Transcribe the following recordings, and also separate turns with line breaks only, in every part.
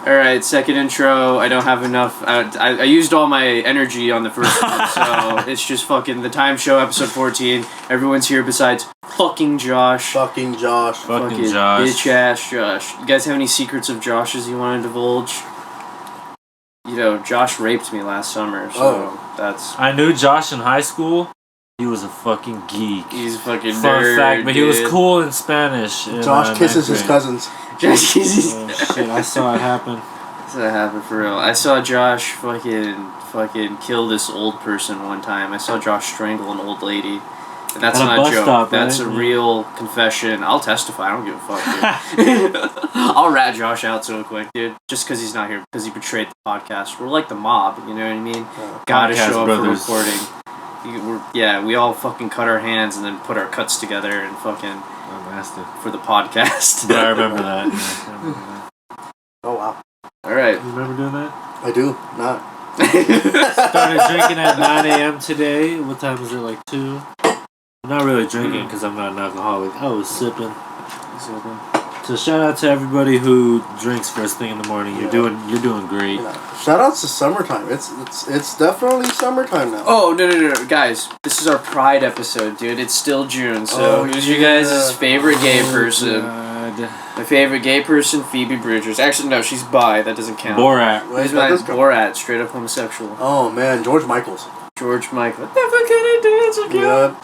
Alright, second intro. I don't have enough. I used all my energy on the first one, so it's just fucking the time show, episode 14. Everyone's here besides fucking Josh.
Fucking Josh.
Fucking bitch ass Josh. You guys have any secrets of Josh's you want to divulge? You know, Josh raped me last summer, so that's...
I knew Josh in high school. He was a fucking geek.
He's a fucking nerd,
Fun fact, but
dude.
he was cool in Spanish.
Josh kisses his cousins.
Josh kisses...
Oh, shit, I saw it happen.
That happened for real. I saw Josh fucking kill this old person one time. I saw Josh strangle an old lady. And that's not a joke.
Stop,
that's
right?
a real confession. I'll testify. I don't give a fuck, dude. I'll rat Josh out so quick, dude. Just because he's not here. Because he betrayed the podcast. We're like the mob, you know what I mean?
Yeah.
Gotta
Podcast
show up
brothers.
for recording. We all fucking cut our hands and then put our cuts together and fucking... for the podcast.
Yeah, I remember that. Yeah, I remember that.
Oh, wow.
Alright.
You remember doing that?
I do. Not.
Started drinking at 9 a.m. today. What time is it? Like 2? I'm not really drinking because I'm not an alcoholic. I was sipping. So shout out to everybody who drinks first thing in the morning. You're doing great.
Yeah. Shout outs to summertime. It's definitely summertime now.
Oh, no, guys. This is our Pride episode, dude. It's still June, so who's your guys' favorite gay person?
God.
My favorite gay person, Phoebe Bridgers. Actually, no, she's bi. That doesn't count.
Borat.
Who's my Borat? Straight up homosexual.
Oh, man. George Michaels.
George Michael. Never gonna dance again.
Yeah.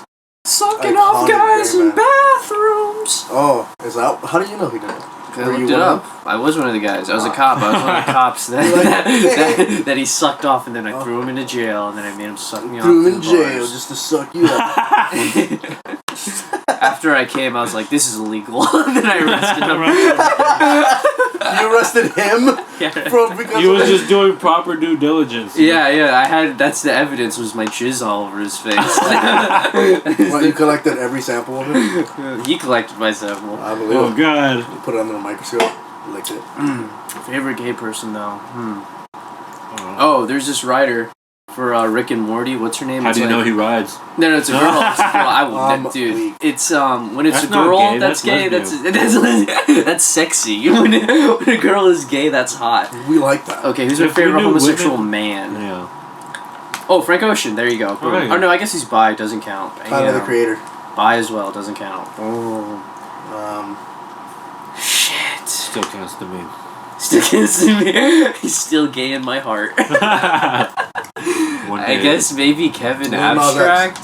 Sucking off guys in bathrooms.
Oh, is that... How do you know he did it?
I looked it up. I was one of the guys. I was a cop. I was one of the cops that he sucked off, and then I threw him into jail, and then I made him suck me off.
Threw him in jail just to suck you up.
After I came, I was like, this is illegal. And then I arrested him.
You arrested him?
Yeah.
He was just doing proper due diligence.
Yeah, that's the evidence, was my jizz all over his face.
What, you collected every sample of it?
He collected my sample.
I believe
Oh,
it.
God.
You put it under a microscope, licked it.
Favorite gay person, though? Oh, there's this writer for Rick and Morty. What's her name?
How do you know he rides?
No, it's a girl. It's a girl. I will, dude. It's when it's
That's
a girl
not gay,
that's gay.
lesbian.
That's sexy. When a girl is gay, that's hot.
We like that.
Okay, who's my
If we
favorite
knew
homosexual
women-
man?
Yeah.
Oh, Frank Ocean. There you go. Boom.
Okay.
Oh no, I guess he's bi. Doesn't count.
Tyler, the Creator.
Bi as well. Doesn't count. Oh. Shit.
Still counts to me.
Still kissing me. He's still gay in my heart. I guess maybe Kevin Abstract.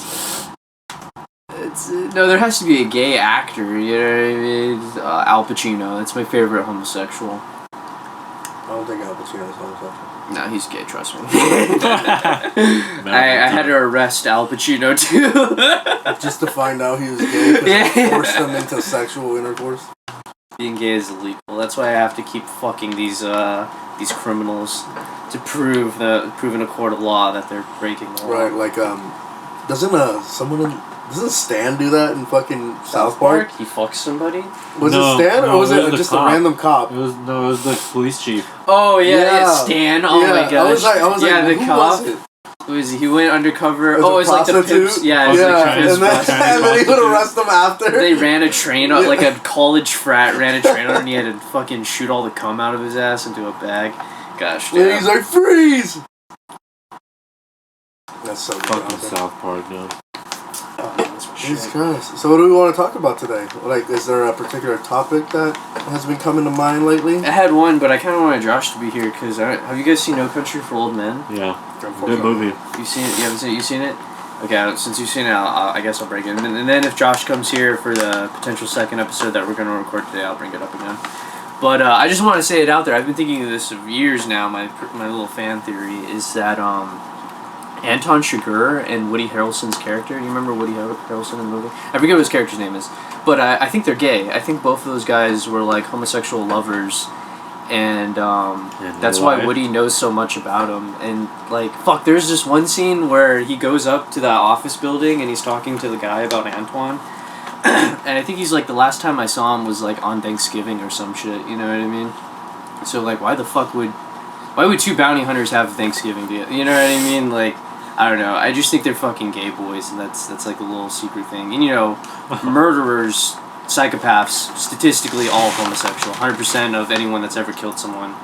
No, there has to be a gay actor. You know what I mean? Al Pacino. That's my favorite homosexual.
I don't think Al Pacino is homosexual.
No, he's gay. Trust me. I had to arrest Al Pacino too.
Just to find out he was gay, because I forced him into sexual intercourse.
Being gay is illegal. That's why I have to keep fucking these criminals to prove in a court of law that they're breaking the law.
Right, like doesn't Stan do that in fucking South Park?
He fucks somebody.
Was it Stan or was it just a random cop?
It was the police chief.
Oh yeah, Stan. Oh my gosh.
I was like,
the
who
cop.
was it?
He went undercover.
It was
like the pimps. Yeah,
and
like
then he would arrest them after.
They ran a train out, like a college frat ran a train out, and he had to fucking shoot all the cum out of his ass into a bag. Gosh, damn.
And he's like, freeze! That's so good.
Fucking South Park, no.
Jesus Christ. So what do we want to talk about today? Like, is there a particular topic that has been coming to mind lately?
I had one, but I kind of wanted Josh to be here, because have you guys seen No Country for Old Men?
Yeah. Good movie.
You seen it? You haven't seen it? You seen it? Okay, since you've seen it, I guess I'll break it. And then if Josh comes here for the potential second episode that we're going to record today, I'll bring it up again. But I just want to say it out there. I've been thinking of this for years now. My little fan theory is that Anton Chigurh and Woody Harrelson's character. Do you remember Woody Harrelson in the movie? I forget what his character's name is. But I think they're gay. I think both of those guys were like homosexual lovers. And that's why Woody knows so much about him. And like, fuck, there's this one scene where he goes up to the office building and he's talking to the guy about Antoine. And I think he's like, the last time I saw him was like on Thanksgiving or some shit, you know what I mean? So like, why would two bounty hunters have Thanksgiving together? You know what I mean? Like, I don't know. I just think they're fucking gay boys, and that's like a little secret thing. And you know, murderers psychopaths, statistically all homosexual. 100% of anyone that's ever killed someone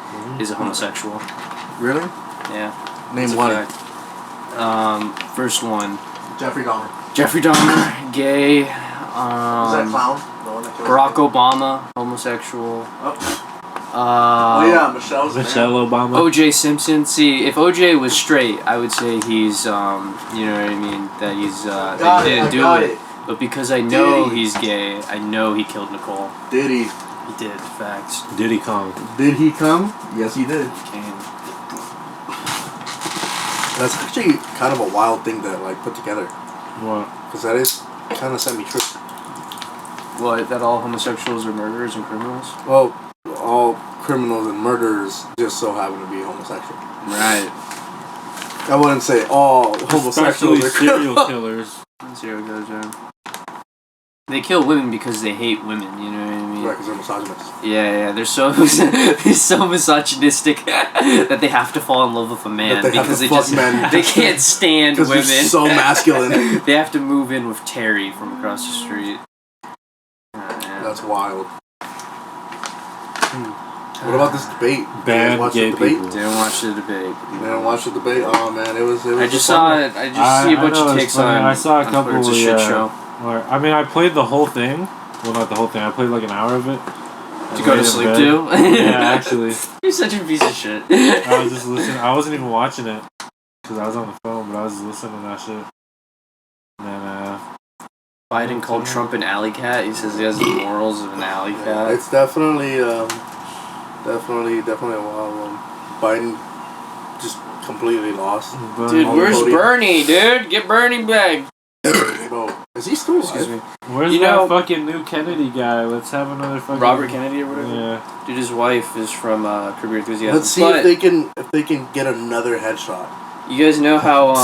is a homosexual.
Really?
Yeah.
Name one.
First one.
Jeffrey Dahmer.
Jeffrey Dahmer, gay.
Is that clown? The one that killed
Barack Obama, homosexual.
Yeah, Michelle
Obama.
O.J. Simpson. See, if O.J. was straight, I would say he's, you know what I mean, that he's, that he didn't do it. But because I know he's gay, I know he killed Nicole.
Did he?
He did, facts.
Did he come?
Did he come? Yes, he did.
Came.
That's actually kind of a wild thing to like put together.
What?
Because that is kind of semi-true.
What, that all homosexuals are murderers and criminals?
Well, all criminals and murderers just so happen to be homosexual.
Right.
I wouldn't say all homosexuals are
serial killers.
Serial killers, yeah. They kill women because they hate women, you know what I mean?
Right, because they're misogynists.
Yeah, they're so they're so misogynistic that they have to fall in love with a man because they can't stand women.
They're so masculine.
They have to move in with Terry from across the street.
That's wild. What about this debate?
Bad gay
the debate?
people.
Didn't watch the debate.
Didn't watch the debate? Oh man, it was
I just saw it. I just see a bunch of takes on.
I saw a couple.
It's a shit show.
I mean, I played the whole thing. Well, not the whole thing. I played like an hour of it.
Did you go to sleep too?
Yeah, actually.
You're such a piece of shit.
I was just listening. I wasn't even watching it because I was on the phone, but I was listening to that shit. And then,
Biden called Trump an alley cat. He says he has the morals of an alley cat.
It's definitely a wild one. Biden just completely lost.
Dude, where's Bernie, dude? Get Bernie back.
Bro, is he still alive?
Excuse me.
Where's that fucking new Kennedy guy? Let's have another fucking...
Robert Kennedy or whatever?
Yeah.
Dude, his wife is from Curb Your Enthusiasm.
Let's see if they can get another headshot.
You guys know how,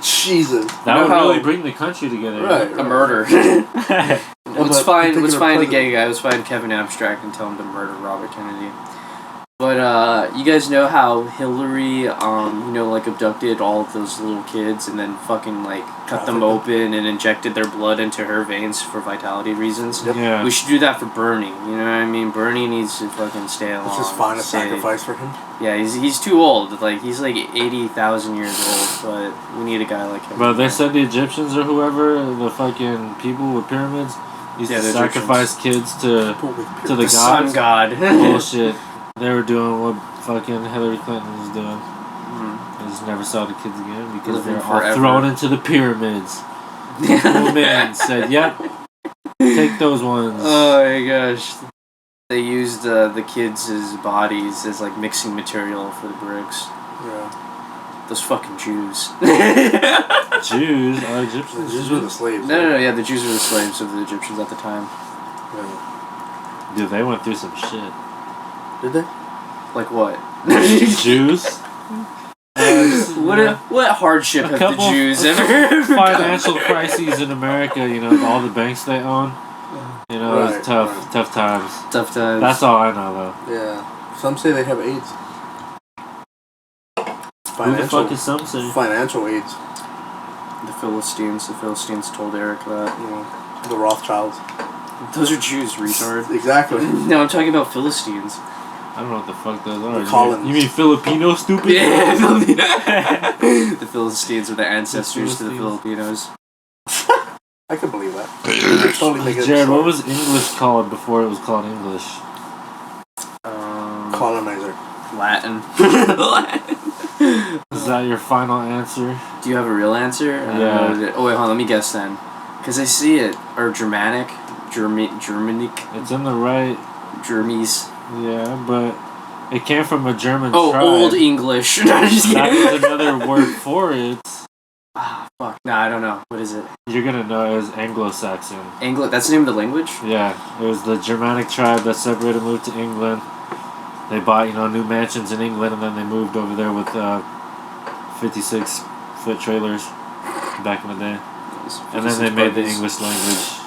Jesus.
That would really bring the country together.
Right.
A murder. Let's find the gay guy. Let's find Kevin Abstract and tell him to murder Robert Kennedy. But, you guys know how Hillary, like, abducted all of those little kids and then fucking, like, cut them open and injected their blood into her veins for vitality reasons?
Yep.
Yeah.
We should do that for Bernie, you know what I mean? Bernie needs to fucking stay along.
Let's just find a sacrifice for him.
Yeah, he's too old. Like, he's, like, 80,000 years old, but we need a guy like him.
But they said the Egyptians or whoever, the fucking people with pyramids, used to sacrifice kids to the gods.
Sun god.
Bullshit. They were doing what fucking Hillary Clinton was doing. They just never saw the kids again because they were all thrown into the pyramids. The man said, "Yep, take those ones."
Oh my gosh. They used the kids' bodies as like mixing material for the bricks.
Yeah.
Those fucking Jews.
Jews are Egyptians.
The Jews were the slaves.
No, yeah, the Jews were the slaves of the Egyptians at the time.
Yeah.
Dude, they went through some shit.
Did they?
Like what?
Jews?
What hardship have the Jews ever
financial crises in America, all the banks they own. It was tough times.
Tough times.
That's all I know, though.
Yeah. Some say they have AIDS.
Who the fuck is some say?
Financial AIDS.
The Philistines told Eric that.
The Rothschilds.
Those are Jews, retard.
Exactly.
No, I'm talking about Philistines.
I don't know what the fuck those are.
The Collins.
You mean Filipino, stupid?
Yeah, the Philistines are the ancestors to the Filipinos.
I can believe that. Totally make it.
Jared, what was English called before it was called English?
Colonizer.
Latin.
Is that your final answer?
Do you have a real answer?
Yeah.
Oh wait, hold on. Let me guess then. Because I see it. Or Germanic. Germanic.
It's in the right.
Germies.
Yeah, but it came from a German tribe.
Old English. No, just kidding.
That was another word for it.
Ah, fuck. Nah, I don't know. What is it?
You're gonna know it as Anglo-Saxon.
That's the name of the language?
Yeah, it was the Germanic tribe that separated, moved to England. They bought, new mansions in England, and then they moved over there with 56-foot trailers back in the day. And then they made the English language.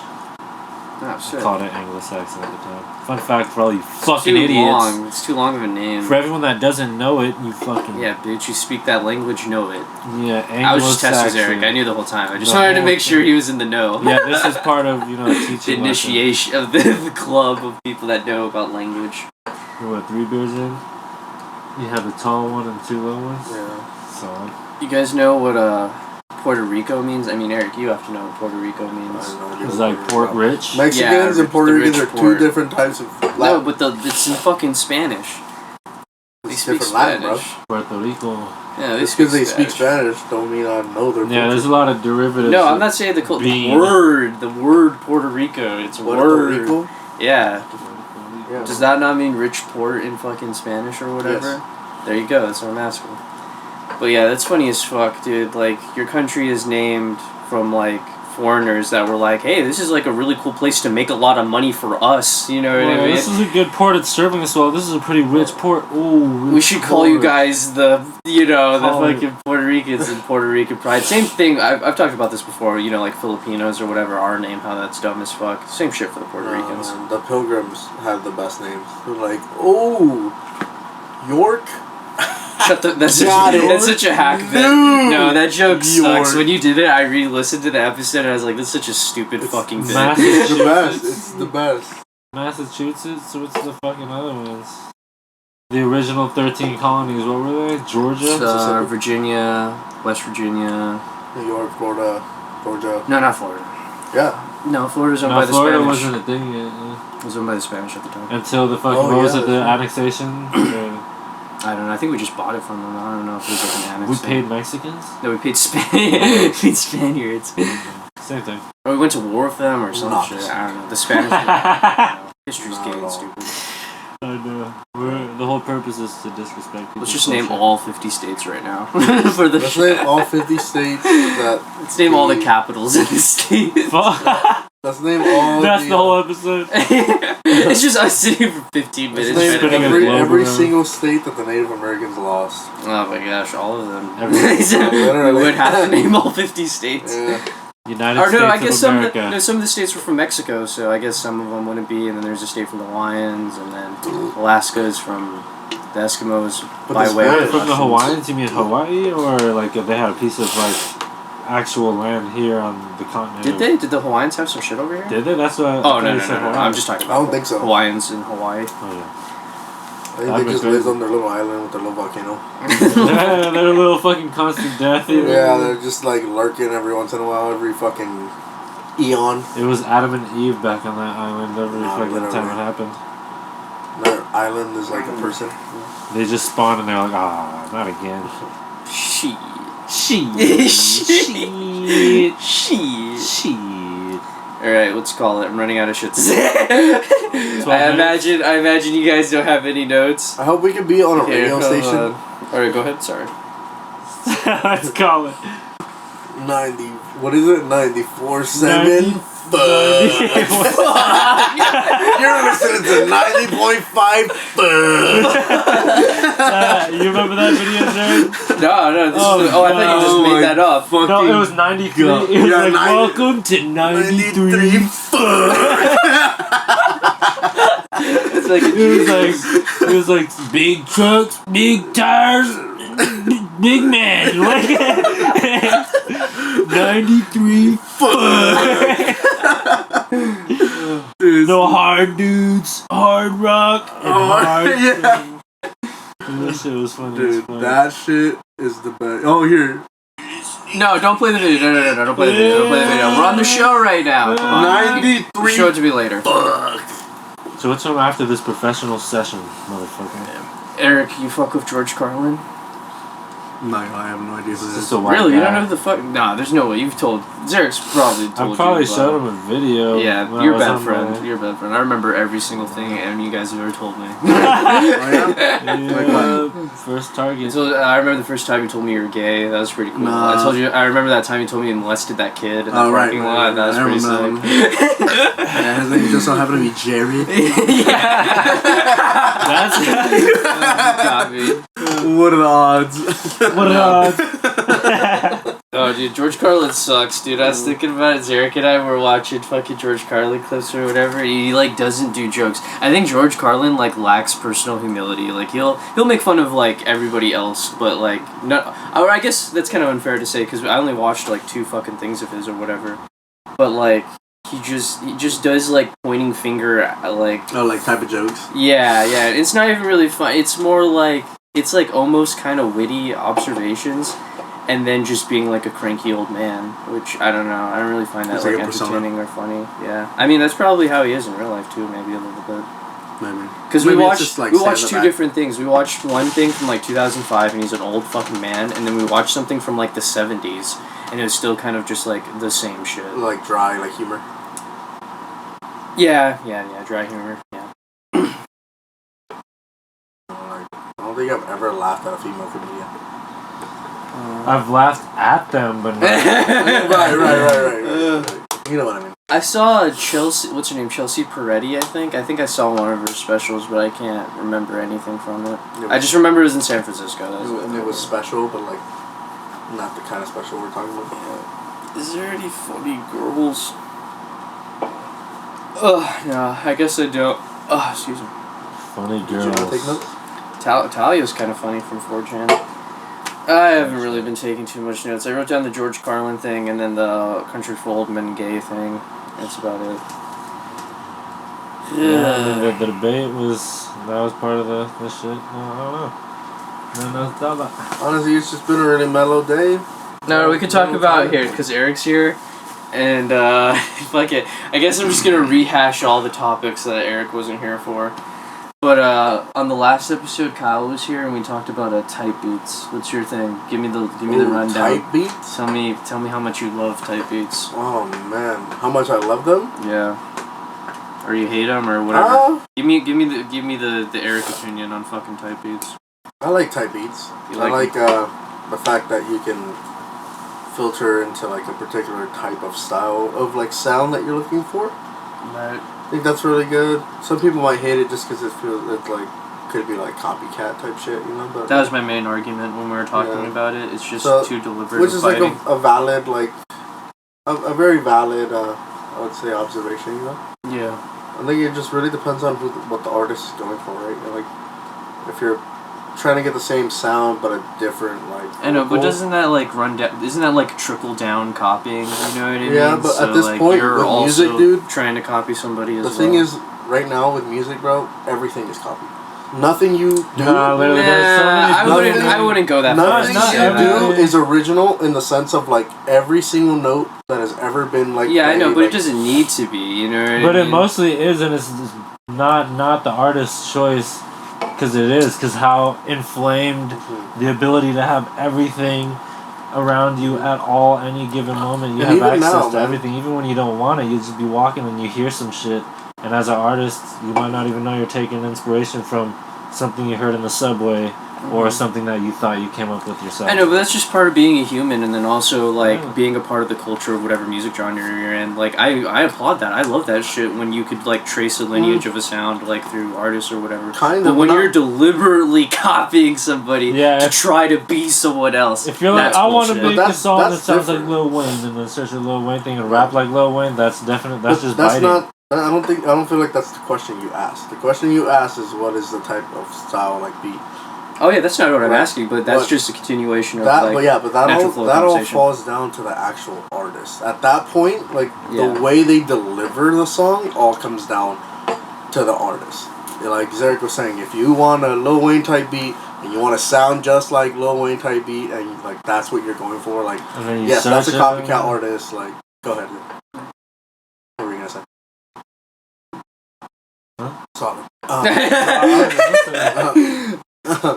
Oh, shit.
Called it Anglo-Saxon at the time. Fun fact for all you fucking
too
idiots.
long. It's too long of a name.
For everyone that doesn't know it, you fucking...
Yeah, bitch, you speak that language, know it.
Yeah, Anglo-Saxon.
I was just testing Eric. I knew the whole time. I just wanted to make sure he was in the know.
Yeah, this is part of, teaching
the initiation of the club of people that know about language.
You're what, 3 beers in? You have a tall one and 2 little ones?
Yeah.
Solid.
You guys know what Puerto Rico means? I mean, Eric, you have to know what Puerto Rico means.
It's like Port Rich.
Mexicans and Puerto Ricans are two different types of
No, but it's in fucking Spanish. They speak Spanish.
Latin, bro.
Puerto Rico.
Yeah,
just because they speak Spanish don't mean I know their
Yeah, there's a lot of derivatives.
No, I'm not saying the word Puerto Rico. It's a word.
Rico?
Yeah.
Yeah.
Does that not mean rich port in fucking Spanish or whatever?
Yes.
There you go, that's what I'm asking. But yeah, that's funny as fuck, dude. Like, your country is named from, like, foreigners that were like, hey, this is, like, a really cool place to make a lot of money for us, you know what I mean?
This is a good port, it's serving us well. This is a pretty rich port. Ooh,
we should call you guys the fucking Puerto Ricans and Puerto Rican pride. Same thing, I've talked about this before, like Filipinos or whatever, our name, how that's dumb as fuck. Same shit for the Puerto Ricans.
Man, the Pilgrims have the best names. They're like, oh, York?
That's such a hack. No, that joke sucks. When you did it, I re-listened to the episode and I was like, "This is such a stupid fucking bit."
It's the best. It's the best.
Massachusetts. What's the fucking other ones? The original 13 colonies. What were they? Georgia,
Virginia, West Virginia,
New York, Florida, Georgia.
No, not Florida.
Yeah.
No, Florida was owned by the
Florida
Spanish.
wasn't a thing yet.
It was owned by the Spanish at the time.
Until the fucking what was it? The annexation.
I don't know. I think we just bought it from them. I don't know if it was like an annex.
We paid Mexicans?
No, we paid Spaniards.
Same thing.
Or we went to war with them or some shit. I don't know. The Spanish. History's gay and stupid.
I know. The whole purpose is to disrespect people.
Let's just name all 50 states right now.
Let's name all 50 states
Let's name all the capitals in the state.
Let's name all.
That's the whole episode.
It's just us sitting for 15 minutes.
Let's name every single state that the Native Americans lost.
Oh my gosh, all of them.
We
would have to name all 50 states.
Yeah.
United States
I guess
of America.
some of the states were from Mexico, so I guess some of them wouldn't be. And then there's a state from the Hawaiians, and then Alaska is from the Eskimos by way of
from the Hawaiians. You mean Hawaii, or like if they had a piece of like actual land here on the continent?
Did they? Did the Hawaiians have some shit over here?
Did they? That's what.
Oh no! I'm just talking about.
I don't think so.
Hawaiians in Hawaii.
Oh yeah.
I think they just lived on their little island with their little volcano.
They're a little fucking constant death.
Yeah, they're just like lurking every once in a while, every fucking eon.
It was Adam and Eve back on that island every fucking time it happened.
Their island is like a person.
They just spawn and they're like, not again.
Shit. Alright, let's call it. I'm running out of shit to say. I imagine you guys don't have any notes.
I hope we can be on a radio station.
Alright, go ahead, sorry.
Let's call it.
90. What is it? 94.7? Fuck. You're listening to 90.5.
You remember that video, Jared?
No, I thought you just made that up.
No, it was 93. It was like, welcome to 93.
It's like
it was like big trucks, big tires, big man. 93.
Dude,
no hard dudes, hard rock, and hard.
Yeah.
That shit was funny.
Dude, that shit is the best. Oh, here.
No, don't play the video. No, don't play the video. We're on the show right now. Come on.
93.
Show it to me later.
Fuck.
So what's up after this professional session, motherfucker?
Eric, you fuck with George Carlin?
No, I have no idea who this is.
Really? You don't know who the fuck? Nah, there's no way. You've told. Zerek's probably told you.
I probably showed him a video.
Yeah, your bad friend. Your bad friend. I remember every single thing and you guys have ever told me.
First target.
So, I remember the first time you told me you were gay. That was pretty cool. I remember that time you told me you molested that kid in the parking lot. That was pretty sick.
Yeah, his name just so happened to be Jerry.
Yeah.
That's
got me.
What are the odds?
What are the odds?
Oh, dude, George Carlin sucks, dude. I was thinking about it. Zarek and I were watching fucking George Carlin clips or whatever. He, like, doesn't do jokes. I think George Carlin, like, lacks personal humility. Like, he'll make fun of, like, everybody else, but, like, no... Or I guess that's kind of unfair to say, because I only watched, like, 2 fucking things of his or whatever. But, like, he just does, like, pointing finger, like...
Oh, like, type of jokes?
Yeah. It's not even really fun. It's more like... It's, like, almost kind of witty observations. And then just being like a cranky old man, which I don't know. I don't really find that like entertaining or funny. Yeah, I mean that's probably how he is in real life too, maybe a little bit.
Maybe.
Because we watched 2 different things. We watched one thing from like 2005, and he's an old fucking man, and then we watched something from like the 70s, and it was still kind of just like the same shit.
Like dry, like humor.
Yeah, dry humor. Yeah.
I don't think I've ever laughed at a female comedian.
I've laughed at them, but not...
right. You know what I mean.
I saw Chelsea. What's her name? Chelsea Peretti, I think. I think I saw one of her specials, but I can't remember anything from it. I just remember it was in San Francisco.
And it was special, but like not the kind of special we're talking about.
Yeah. Is there any funny girls? No. I guess I don't. Excuse me.
Funny
Did you not take
girls.
notes?
Talia's kind of funny from 4chan. I haven't really been taking too much notes. I wrote down the George Carlin thing and then the Country for Old Men gay thing. That's about it.
Yeah, the debate was... That was part of the shit. No, I don't know. No, about.
Honestly, it's just been a really mellow day.
No, we could talk about here, because Eric's here. And, fuck it. I guess I'm just gonna rehash all the topics that Eric wasn't here for. But on the last episode, Kyle was here and we talked about type beats. What's your thing? Give me the rundown.
Type beats?
Tell me how much you love type beats.
Oh man, how much I love them?
Yeah. Or you hate them or whatever. Give me the Eric opinion on fucking type beats.
I like type beats.
You like
I like the fact that you can filter into like a particular type of style of like sound that you're looking for.
Right.
I think that's really good. Some people might hate it just because it's like could be like copycat type shit, you know. But
that was my main argument when we were talking about it. It's just too deliberate.
Which is like a valid a very valid I would say observation, you know.
Yeah.
I think it just really depends on what the artist is going for, right? Like if you're trying to get the same sound but a different like.
I know, but doesn't that like run down? Isn't that like trickle down copying? You know what I mean?
Yeah, but
so,
at this
like,
point,
you're
with
also
music, dude,
trying to copy somebody as well.
The thing is, right now with music, bro, everything is copied. Nothing you do.
I
wouldn't go that far.
Nothing you do is original in the sense of like every single note that has ever been like.
Yeah, I know, but
like,
it doesn't need to be. You know what I mean?
But it mostly is, and it's not the artist's choice. Because it is, because how inflamed the ability to have everything around you at all, any given moment. You have access to everything, even when you don't want it. You just be walking and you hear some shit, and as an artist, you might not even know you're taking inspiration from something you heard in the subway or something that you thought you came up with yourself.
I know, but that's just part of being a human, and then also like being a part of the culture of whatever music genre you're in. Like I applaud that. I love that shit when you could like trace a lineage of a sound like through artists or whatever. But when you're deliberately copying somebody to try to be someone else,
if you're like, I want to make a song that sounds like Lil Wayne, and then search a Lil Wayne thing and rap like Lil Wayne, that's definite. That's just biting.
I don't feel like that's the question you asked. The question you asked is what is the type of style like beat.
Oh yeah, that's not what I'm asking, but that's just a continuation of
that.
Like,
but that all falls down to the actual artist. At that point, like the way they deliver the song all comes down to the artist. Like Zarek was saying, if you want a Lil Wayne type beat and you want to sound just like Lil Wayne type beat, and like that's what you're going for, like yes, that's a copycat artist. Like go ahead. What were you gonna say?
Huh?
Solid.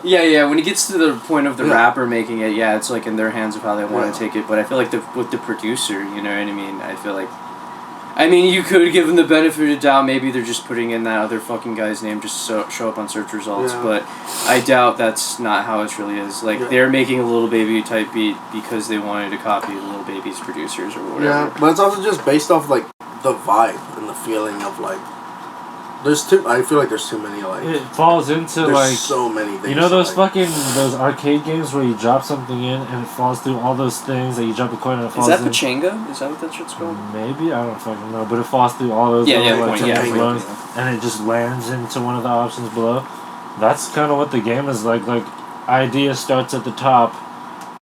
Yeah. When it gets to the point of the rapper making it, it's like in their hands of how they want to take it. But I feel like with the producer, you know what I mean? I feel like, you could give them the benefit of the doubt. Maybe they're just putting in that other fucking guy's name just to show up on search results. Yeah. But I doubt that's not how it really is. Like they're making a Lil Baby type beat because they wanted to copy Lil Baby's producers or whatever.
Yeah, but it's also just based off like the vibe and the feeling of like I feel like there's too many, like...
It falls into,
there's
like...
so many things.
You know those those arcade games where you drop something in and it falls through all those things that you drop a coin and it falls in?
Is that Pachanga? Is that what that shit's called?
Maybe? I don't fucking know. But it falls through all those and it just lands into one of the options below. That's kind of what the game is like. Like, idea starts at the top.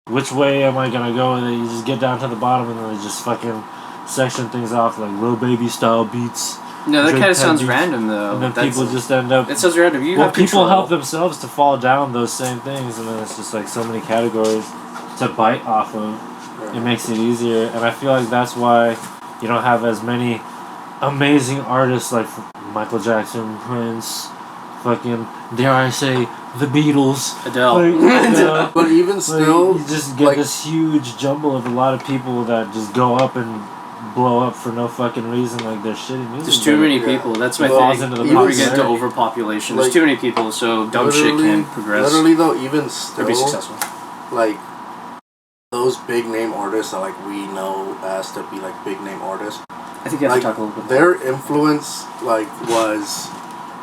Which way am I going to go with it? You just get down to the bottom and then they just fucking section things off like Lil Baby style beats.
No, that kind of sounds random though.
And then people just end up...
It sounds random.
People help themselves to fall down those same things, and then it's just like so many categories to bite off of. It makes it easier, and I feel like that's why you don't have as many amazing artists like Michael Jackson, Prince, fucking, dare I say, the Beatles.
Adele.
Like,
but even still...
you just get this huge jumble of a lot of people that just go up and blow up for no fucking reason, like they're shitty music.
There's too many people. That's my thing. Before we get into overpopulation, there's too many people, so dumb shit can progress.
Literally though, even still,
be successful.
Like those big name artists that like we know as to be like big name artists.
I think you have to talk a little bit.
Their influence like was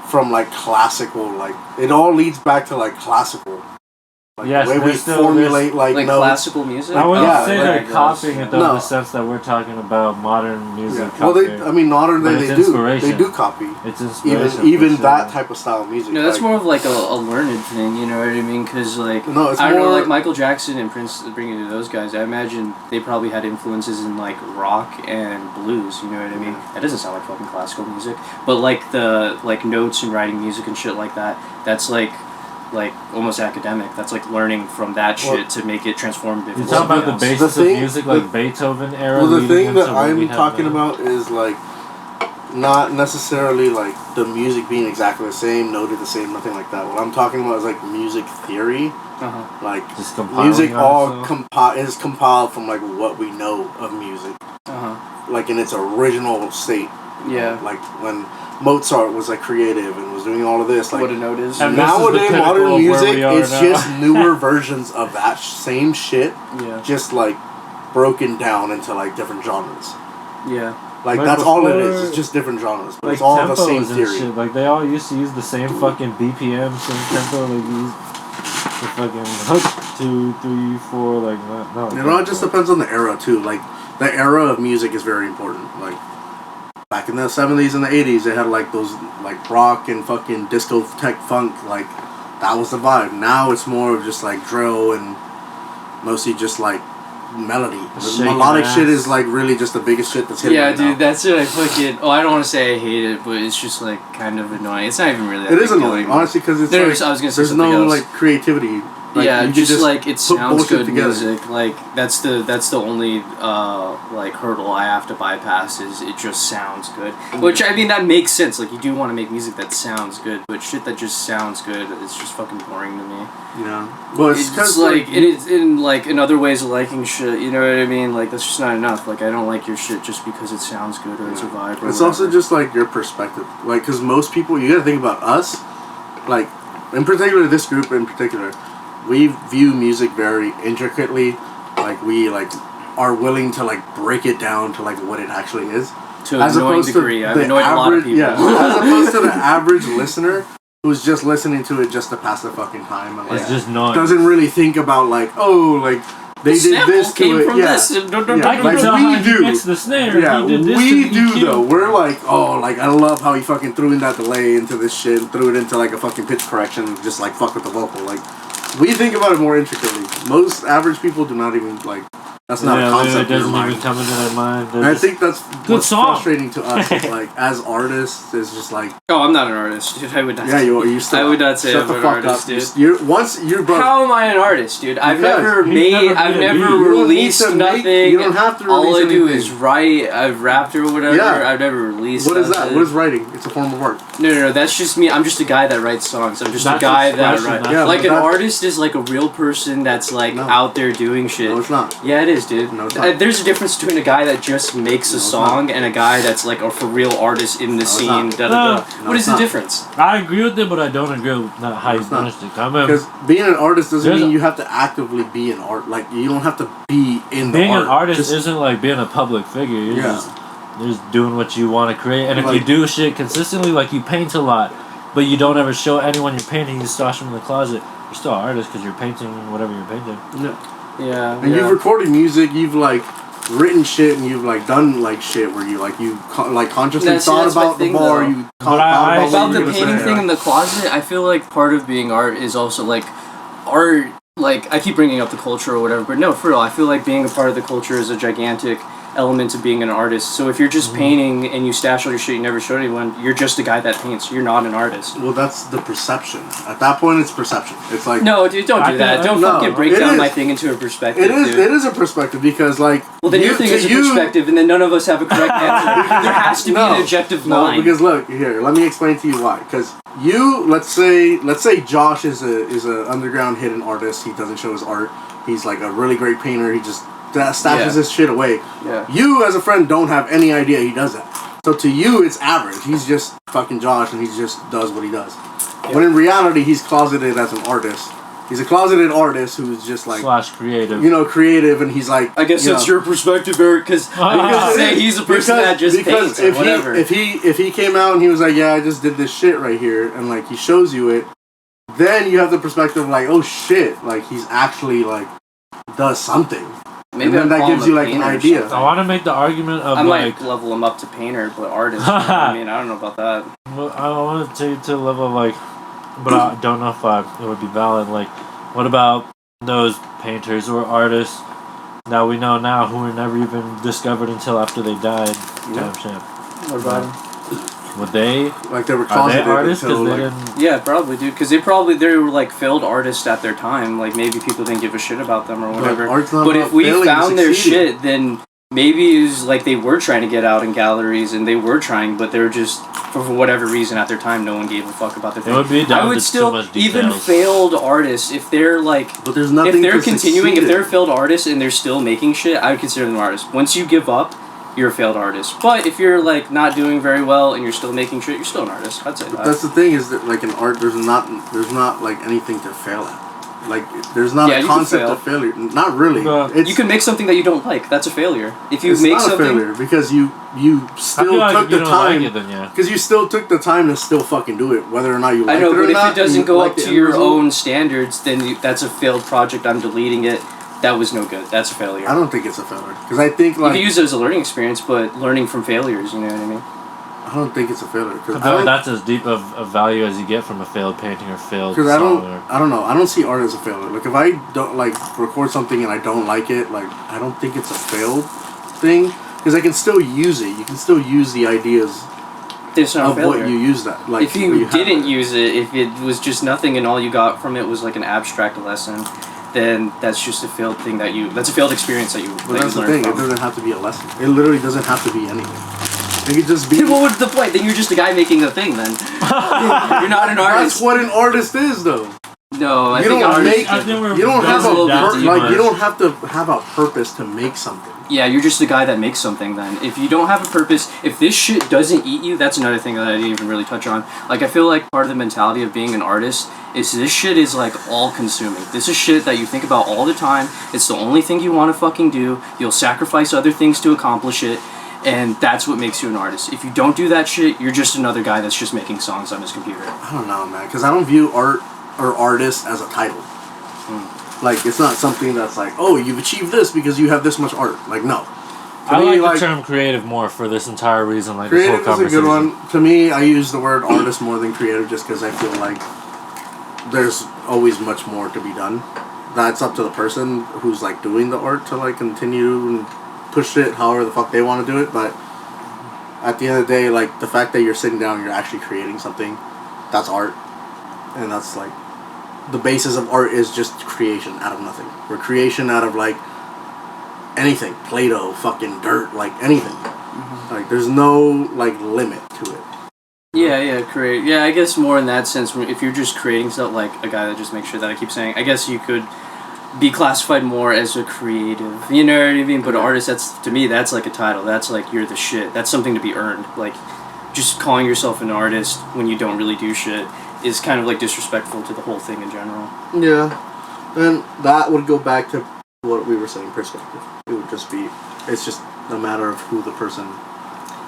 from like classical, like it all leads back to like classical. Like
yes,
the way we formulate like notes.
Classical music.
I wouldn't say they're copying it though, in the sense that we're talking about modern music.
Well, they do copy.
It's inspiration.
Even that type of style of music.
No, that's more of like a learned thing. You know what I mean? Because like
I don't
know, like Michael Jackson and Prince, bringing to those guys, I imagine they probably had influences in like rock and blues. You know what I mean? That doesn't sound like fucking classical music, but like the notes and writing music and shit like that. That's like almost academic. That's like learning from that shit to make it transformative.
You're talking about the basis of music, like Beethoven era.
Well, the thing that I'm talking about is like not necessarily like the music being exactly the same, noted the same, nothing like that. What I'm talking about is like music theory. Like
just
music all is compiled from like what we know of music. Like in its original state.
Yeah.
Like when Mozart was like creative and was doing all of this. Like
what a note is.
And nowadays, modern music is just newer versions of that same shit.
Yeah.
Just like broken down into like different genres.
Yeah.
Like that's all it is. It's just different genres, but it's all the same theory.
Shit. Like they all used to use the same fucking BPM, same tempo. Like the fucking hook 2, 3, 4. Like no.
You know, it just depends on the era too. Like the era of music is very important. Like. Back in the 70s and the 80s, they had like those like rock and fucking disco tech funk, like that was the vibe. Now it's more of just like drill and mostly just like melody. The melodic shit is like really just the biggest shit that's hitting.
Yeah,
right
dude,
now.
that's it. I fucking. Oh, I don't want to say I hate it, but it's just like kind of annoying. It's not even really. That
it is annoying, honestly, because it's like,
I was gonna say
there's no like creativity. Like,
yeah, just like it sounds good
together.
music. Like that's the only like hurdle I have to bypass is it just sounds good. Which I mean that makes sense. Like you do want to make music that sounds good, but shit that just sounds good is just fucking boring to me.
Yeah. Well, it's
just like it is in other ways of liking shit. You know what I mean? Like that's just not enough. Like I don't like your shit just because it sounds good or it's a vibe. Or
it's
whatever.
also just like your perspective. Like because most people, you gotta think about us. Like in particular, this group in particular. We view music very intricately, like we like are willing to like break it down to like what it actually is.
To an annoying degree, I've annoyed a lot of people.
Yeah, as opposed to the average listener who's just listening to it just to pass the fucking time and like
just not
doesn't really think about like they did this to it.
Yeah,
like we do. It's the snare.
Yeah, we do though. We're like, oh, like I love how he fucking threw in that delay into this shit and threw it into like a fucking pitch correction and just like fuck with the vocal like. We think about it more intricately. Most average people do not even like. That's not a concept.
It doesn't even come into their mind.
And I think that's what's frustrating to us. Like as artists, is just like.
Oh, I'm not an artist, dude. I would not.
Yeah, you are. You still.
I would not say
Shut
I'm
the
an
fuck
artist,
up,
dude.
How
am I an artist, dude? I've never released nothing.
You don't have to release
all I do
anything.
is write. I've rapped or whatever.
Yeah.
I've never released.
What is that? What is writing? It's a form of art.
No. That's just me. I'm just a guy that writes songs. I'm just a guy that writes.
Yeah,
like an artist is like a real person that's like out there doing shit.
No, it's not.
Yeah, it is, dude.
No, it's not.
There's a difference between a guy that just makes a song and a guy that's like a for real artist in the scene. What is the difference?
I agree with it, but I don't agree with how you finished it.
Because being an artist doesn't mean you have to actively be an art. Like you don't have to be in the art.
Being an artist isn't like being a public figure. just doing what you want to create. And if
like,
you do shit consistently, like you paint a lot, but you don't ever show anyone you're painting, you stash them in the closet, you're still an artist because you're painting whatever you're painting.
Yeah.
And you've recorded music, you've like written shit, and you've like done like shit where you like consciously thought about the bar. You thought
about the painting thing in the closet. I feel like part of being art is also like art. Like I keep bringing up the culture or whatever, but no, for real, I feel like being a part of the culture is a gigantic element of being an artist. So if you're just painting and you stash all your shit, you never show anyone, you're just a guy that paints. You're not an artist.
Well, that's the perception. At that point, it's perception. It's like
no, dude, don't do that. Don't fucking break down my thing into a perspective.
It is.
Dude.
It is a perspective because like.
Well, then your thing is a perspective, and then none of us have a correct answer. There has to be an objective line.
No, because look here. Let me explain to you why. Because you, let's say Josh is a underground hidden artist. He doesn't show his art. He's like a really great painter. He just stashes his shit away.
Yeah.
You, as a friend, don't have any idea he does that. So to you, it's average. He's just fucking Josh, and he just does what he does. Yeah. When in reality, he's closeted as an artist. He's a closeted artist who's just like
/ creative.
Creative, and he's like.
I guess that's your perspective, Eric. Because say he's a person that just paints or whatever.
If he came out and he was like, yeah, I just did this shit right here, and like he shows you it, then you have the perspective like, oh shit, like he's actually like does something.
Maybe
and then that gives you like an idea.
I want to make the argument of
I might level him up to painter, but artist. I mean, I don't know about that.
Well, I want to take it to a level of like, but I don't know if it would be valid. Like, what about those painters or artists that we know now who were never even discovered until after they died?
Yeah.
What about them?
Would they?
Like they were closeted
artists?
Until,
they
like,
didn't...
Yeah, probably, dude. Because they were like failed artists at their time. Like maybe people didn't give a shit about them or whatever. But if we found their shit, then maybe it was like they were trying to get out in galleries and they were trying, but they were just for whatever reason at their time, no one gave a fuck about their thing.
It would be down
I would
to
still
too much
even
details.
failed artists if they're like,
but there's nothing.
If they're continuing, if they're failed artists and they're still making shit, I would consider them artists. Once you give up, you're a failed artist. But if you're like not doing very well and you're still making shit, you're still an artist. I'd say that.
That's the thing is that like in art, there's not like anything to fail at. Like there's not a concept of failure. Not really.
You can make something that you don't like. That's a failure. If you make something,
a failure because you still took the time. Because you still took the time to still fucking do it, whether or not you like it or not.
I know, but if it doesn't go up to your own standards, then that's a failed project. I'm deleting it. That was no good. That's a failure.
I don't think it's a failure. Because I think like...
You can use it as a learning experience, but learning from failures, you know what I mean?
I don't think it's a failure.
I feel like that's as deep of a value as you get from a failed painting or failed song.
Because I don't know. I don't see art as a failure. Like, if I don't, like, record something and I don't like it, like, I don't think it's a failed thing. Because I can still use it. You can still use the ideas of what you use that. Like,
if you didn't use it, if it was just nothing and all you got from it was, like, an abstract lesson... then that's just a failed thing that's a failed experience that you
But that's the thing, it doesn't have to be a lesson. It literally doesn't have to be anything. It could just be...
Then what was the point? Then you're just a guy making a thing, then. You're not an artist.
That's what an artist is, though.
No,
you don't have to have a purpose to make something.
Yeah, you're just a guy that makes something then. If you don't have a purpose, if this shit doesn't eat you, that's another thing that I didn't even really touch on. Like, I feel like part of the mentality of being an artist is this shit is, like, all-consuming. This is shit that you think about all the time. It's the only thing you want to fucking do. You'll sacrifice other things to accomplish it. And that's what makes you an artist. If you don't do that shit, you're just another guy that's just making songs on his computer.
I don't know, man. Because I don't view art or artist as a title. Like, it's not something that's like, oh, you've achieved this because you have this much art. Like, no.
I like the term creative more for this entire reason. Like,
creative
this whole conversation.
is a good one. To me, I use the word artist more than creative just because I feel like there's always much more to be done. That's up to the person who's, like, doing the art to, like, continue and push it however the fuck they want to do it. But at the end of the day, like, the fact that you're sitting down and you're actually creating something, that's art. And that's, like, the basis of art is just creation out of nothing. Or creation out of, like, anything. Play-Doh, fucking dirt, like, anything. Mm-hmm. Like, there's no, like, limit to it.
Yeah, create. Yeah, I guess more in that sense, if you're just creating stuff, like a guy that just makes sure that I keep saying, I guess you could be classified more as a creative. You know what I mean? But an artist, to me, that's like a title. That's like, you're the shit. That's something to be earned. Like, just calling yourself an artist when you don't really do shit is kind of like disrespectful to the whole thing in general.
Yeah. And that would go back to what we were saying, perspective. It would just be, it's just a matter of who the person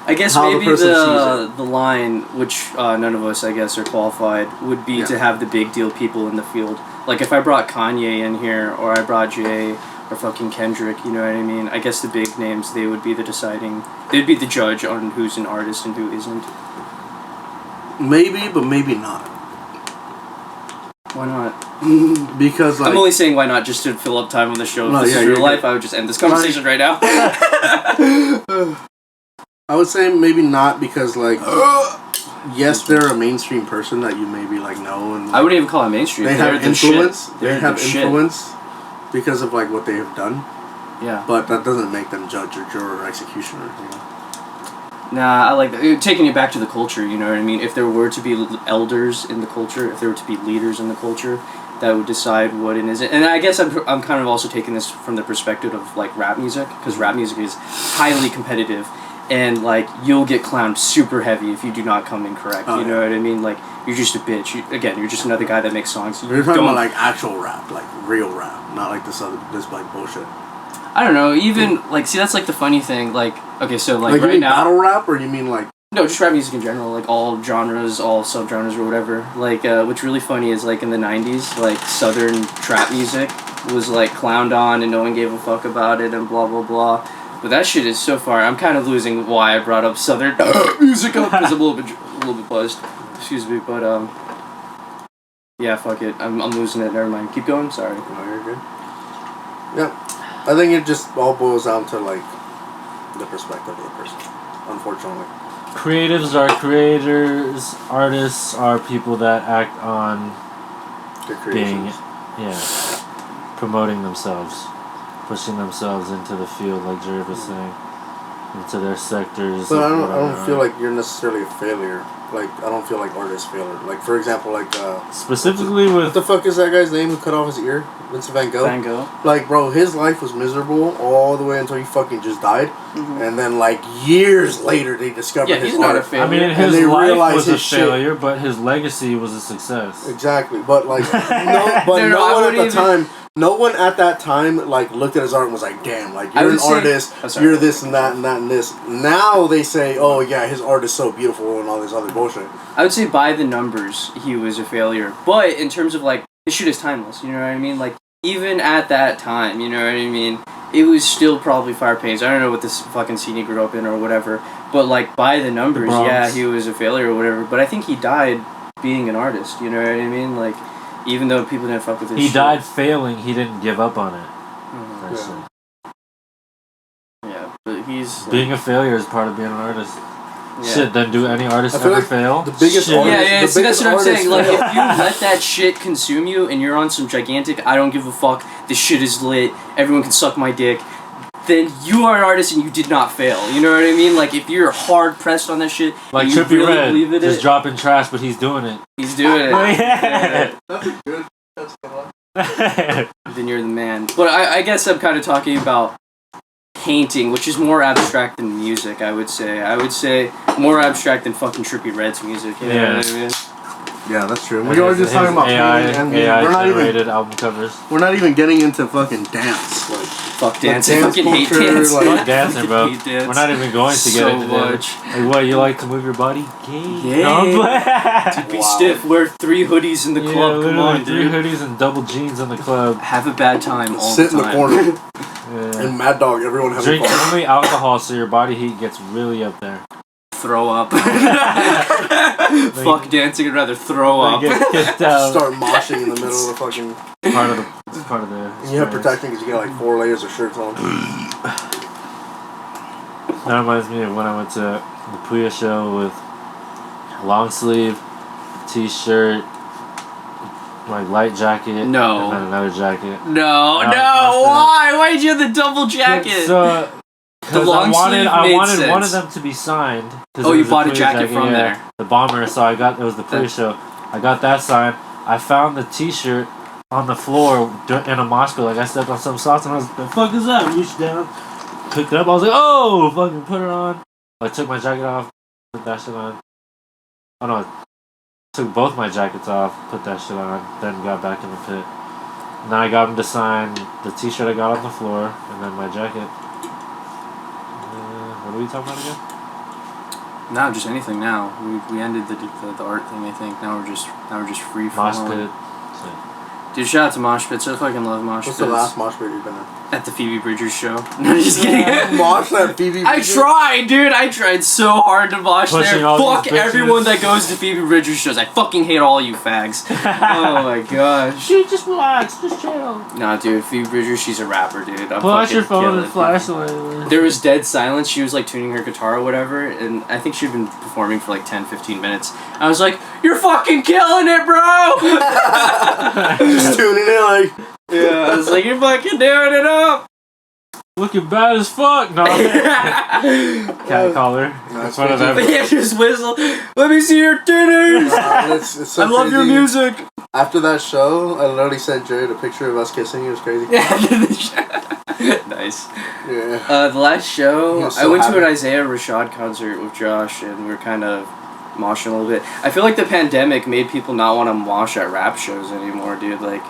I guess
how
maybe
the person sees it.
the line, which none of us, I guess, are qualified, would be to have the big deal people in the field. Like if I brought Kanye in here, or I brought Jay, or fucking Kendrick, you know what I mean? I guess the big names, they would be the deciding, they'd be the judge on who's an artist and who isn't.
Maybe, but maybe not.
Why not?
Because like,
I'm only saying why not just to fill up time on the show. If this is real life, I would just end this conversation right now.
I would say maybe not because like yes, they're a mainstream person that you maybe like know and like,
I wouldn't even call it mainstream.
They have influence. They have influence
shit.
Because of like what they have done.
Yeah.
But that doesn't make them judge or juror or executioner. You know?
Nah, I like that. Taking it back to the culture, you know what I mean? If there were to be elders in the culture, if there were to be leaders in the culture, that would decide what it isn't. And I guess I'm kind of also taking this from the perspective of like rap music, because rap music is highly competitive, and like you'll get clowned super heavy if you do not come in correct. You know what I mean? Like you're just a bitch. You're just another guy that makes songs.
You're talking about like actual rap, like real rap, not like this like bullshit.
I don't know. Even like, see, that's like the funny thing. Like, okay, so like
you
right
mean
now,
battle rap, or you mean like
no, just rap music in general, like all genres, all subgenres or whatever. Like, what's really funny is like in the '90s, like Southern trap music was like clowned on and no one gave a fuck about it and blah blah blah. But that shit is so far. I'm kind of losing why I brought up Southern music up because I'm a little bit buzzed. Excuse me, but yeah, fuck it. I'm losing it. Never mind. Keep going. Sorry.
No, you're good. Yeah. I think it just all boils down to like the perspective of the person, unfortunately.
Creatives are creators. Artists are people that act on being, promoting themselves, pushing themselves into the field, like Jared was saying, into their sectors.
But I don't feel like you're necessarily a failure. Like, I don't feel like artists failure. Like, for example, like
specifically
what the fuck is that guy's name who cut off his ear? Vincent Van Gogh?
Van Gogh.
Like, bro, his life was miserable all the way until he fucking just died. And then, like, years later, they discovered his
not
art.
a failure.
I mean, his life was a failure, but his legacy was a success.
Exactly. But, like, no one at that time, like, looked at his art and was like, damn, like, you're an artist, you're this and that and that and this. Now they say, oh, yeah, his art is so beautiful and all this other bullshit.
I would say by the numbers, he was a failure. But in terms of, like, his shit is timeless, you know what I mean? Like, even at that time, you know what I mean? It was still probably fire pains. I don't know what this fucking scene he grew up in or whatever. But, like, by the numbers, yeah, he was a failure or whatever. But I think he died being an artist, you know what I mean? Like, even though people didn't fuck with his shit.
He died failing, he didn't give up on it.
Yeah, but he's...
Being a failure is part of being an artist. Yeah. Shit, then do any artists ever fail?
The biggest
artists, see, that's what I'm saying. Like, if you let that shit consume you and you're on some gigantic, I don't give a fuck, this shit is lit, everyone can suck my dick, then you are an artist and you did not fail. You know what I mean? Like, if you're hard pressed on that shit,
like
and you
Trippie
really
Redd,
believe in
just
it,
dropping trash, but he's doing it.
He's doing it.
Yeah.
That's a good one.
Then you're the man. But I guess I'm kind of talking about painting, which is more abstract than music, I would say. I would say more abstract than fucking Trippie Redd's music. You know what I mean?
Yeah, that's true. We were just talking about
AI-generated album covers.
We're not even getting into fucking dance. Like,
fuck dancing. I fucking hate dancing.
Fuck dancing, bro. We're not even going to get into
much.
Like, what, you like to move your body?
Yeah. To be stiff, wear 3 hoodies in the club. Come on, dude.
3 hoodies and double jeans in the club.
Have a bad time all
Sit
the time.
in the corner. And Mad Dog, everyone has
Drink only alcohol so your body heat gets really up there.
Throw up. Fuck dancing, I'd rather throw up.
Start moshing in the middle of the fucking...
Part of the
and you have protection because you got like 4 layers of shirts on.
That reminds me of when I went to the Puya show with long sleeve, t-shirt, like light jacket, and then another jacket.
Why? Why'd you have the double jacket?
So,
the long sleeve
I
made
wanted
sense.
one of them to be signed.
Oh, you bought a jacket from there.
The bomber. So it was the Puya show. I got that signed. I found the t-shirt on the floor in a mosh pit. Like, I stepped on some sauce and I was like, the fuck is that? I reached down, picked it up. I was like, oh, fucking put it on. I took my jacket off, put that shit on. Oh no, I took both my jackets off, put that shit on, then got back in the pit. Now I got him to sign the t-shirt I got on the floor and then my jacket. What are we talking about again?
No, just anything now. We ended the art thing, I think. Now we're just free for
Mosh pit.
Dude, shout out to Mosh Pits. I fucking love Mosh Pits.
What's the last Mosh Pit you've been at?
At the Phoebe Bridgers show. No, just kidding.
Mosh at Phoebe Bridgers?
I tried, dude. I tried so hard to mosh
Pushing
there. Fuck everyone that goes to Phoebe Bridgers shows. I fucking hate all you fags. Oh my gosh.
Dude, just relax. Just chill.
Nah, dude. Phoebe Bridgers, she's a rapper, dude.
Pull out your phone and flashlight.
There was dead silence. She was like tuning her guitar or whatever, and I think she'd been performing for like 10-15 minutes. I was like, "You're fucking killing it, bro!"
Just tuning in like.
Yeah, I was like, "You're fucking doing it up."
Looking bad as fuck. No. Cat collar. In front of everyone.
Yeah, just whistle. Let me see your titties.
It's so
I love your music.
After that show, I literally sent Jared a picture of us kissing. It was crazy.
Nice.
Yeah.
The last show,
So
I went
happy.
to an Isaiah Rashad concert with Josh, and we were kind of moshing a little bit. I feel like the pandemic made people not want to mosh at rap shows anymore, dude. Like,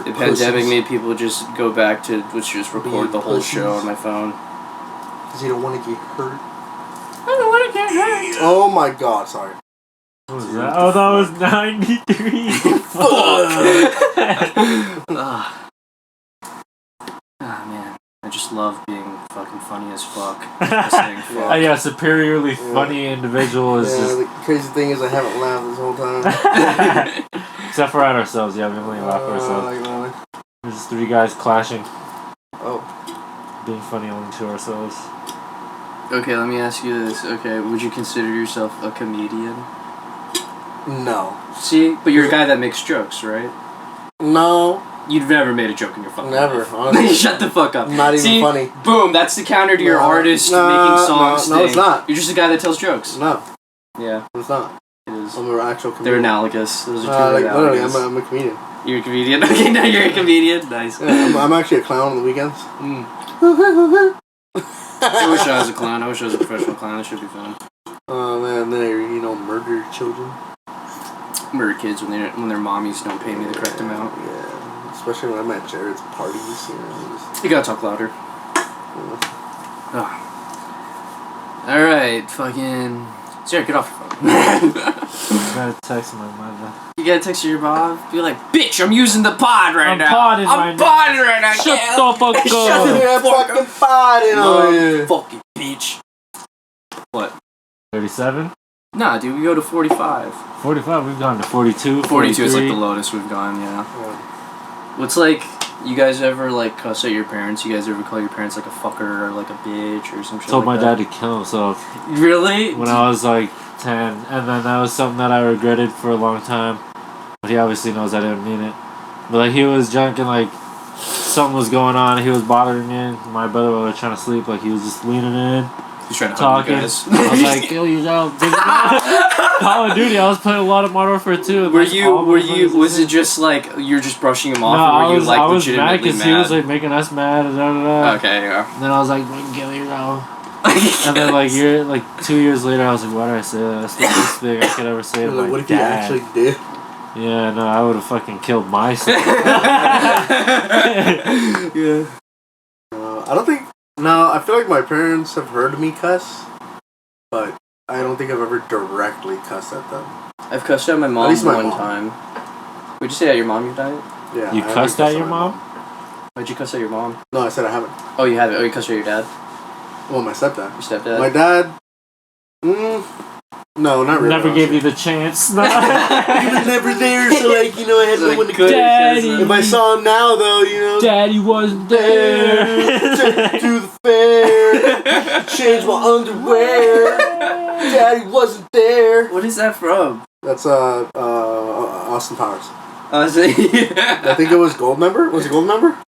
the pandemic made people just go back to just record the whole show on my phone.
Because you don't want to get hurt.
I don't want to get hurt.
Oh my god, sorry.
What was that? Oh, that was 93.
Fuck. Ah, man. I just love being fucking funny as fuck. Just saying fuck.
Yeah, superiorly funny individual is just...
The crazy thing is I haven't laughed this whole time.
Except for at ourselves, yeah, we only laugh at ourselves. There's just three guys clashing.
Oh.
Being funny only to ourselves.
Okay, let me ask you this. Okay, would you consider yourself a comedian?
No.
See? But you're a guy that makes jokes, right?
No.
You've never made a joke in your fucking
Never,
life.
honestly.
Shut the fuck up.
Not even
See?
funny.
Boom, that's the counter to your artist making songs
No,
thing.
it's not.
You're just a guy that tells jokes.
No.
Yeah.
It's not.
It is.
I'm an actual comedian.
They're analogous. Those are two
like, literally,
analogous.
I'm a comedian.
You're a comedian? Okay, now you're a comedian. Nice.
Yeah, I'm actually a clown on the weekends.
I wish I was a clown. I wish I was a professional clown. That should be fun.
Oh man, they murder children.
Murder kids when their mommies don't pay me the correct amount.
Yeah, especially when I'm at Jared's parties.
You gotta talk louder. Oh. Alright, fucking... Jared, get off your phone.
Gotta text my mother.
You gotta text your mom? Be like, bitch, I'm using the pod right now.
I'm
podding right now.
Shut the fuck up.
Shut the fuck up.
Potting on you.
Fucking bitch. What?
37?
Nah, dude, we go to 45.
45, we've gone to 42.
42 is like
43.
the lowest we've gone, yeah. What's like, you guys ever like cuss at your parents? You guys ever call your parents like a fucker or like a bitch or some shit
Told
like
my
that?
dad to kill himself.
Really?
When I was like 10, and then that was something that I regretted for a long time. But he obviously knows I didn't mean it. But like he was drunk and like something was going on. He was bothering me. My brother was trying to sleep. Like he was just leaning in,
He's trying to
talking.
hug you guys.
I was like, kill yourself. Call of Duty. I was playing a lot of Modern Warfare 2.
Was it just like you're just brushing him off,
No,
or were you like
I was mad
legitimately
because he was like making us mad.
Okay, yeah.
And then I was like, kill yourself. And then like 2 years later, I was like, why did I say that? That's the worst thing I could ever say to my
What if
dad.
you actually did?
Yeah, no, I would have fucking killed myself.
Yeah. I don't think. No, I feel like my parents have heard me cuss, but I don't think I've ever directly cussed at them.
I've cussed at my mom
least my
one
mom.
time. Would you say at your mom you've done it?
Yeah.
You
I haven't
cussed at your
my
mom?
Why'd you cuss at your mom?
No, I said I haven't.
Oh, you haven't. Oh, you cussed at your dad?
Well, my stepdad.
Your stepdad?
My dad. No, not really.
Never gave you the chance.
He was never there, so I had no one to
Daddy.
If I saw him now, though,
Daddy wasn't there.
Take me to the fair, change my underwear. Daddy wasn't there.
What is that from?
That's Austin Powers.
I
I think it was Gold Member. Was it Gold Member?